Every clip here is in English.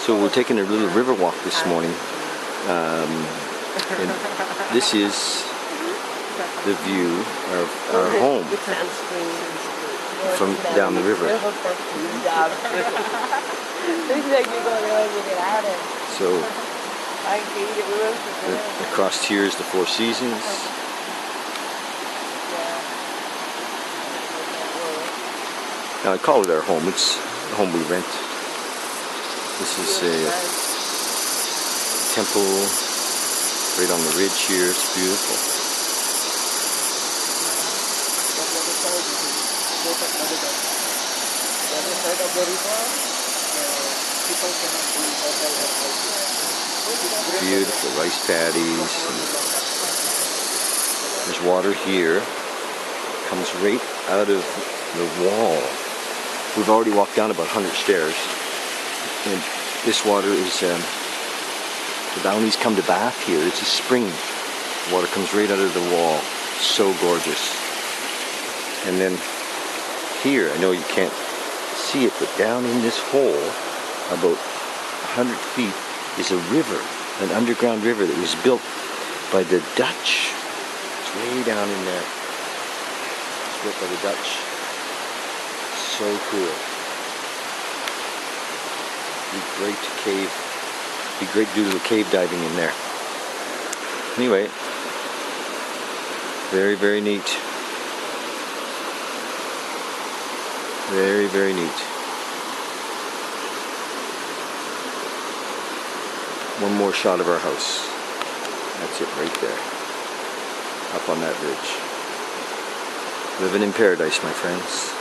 So we're taking a little river walk this morning, and this is the view of our home from down the river. So across here is the Four Seasons. Now I call it our home. It's the home we rent. This is a temple right on the ridge here. It's beautiful. Beautiful rice paddies. There's water here. Comes right out of the wall. We've already walked down about 100 stairs. And this water is, the brownies come to bath here. It's a spring. Water comes right out of the wall. So gorgeous. And then here, I know you can't see it, but down in this hole, about 100 feet, is a river, an underground river that was built by the Dutch. It's way down in there. It's built by the Dutch. So cool. Be great cave. Be great to do a little cave diving in there. Anyway, very, very neat. Very, very neat. One more shot of our house. That's it right there. Up on that ridge. Living in paradise, my friends.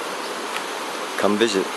Come visit.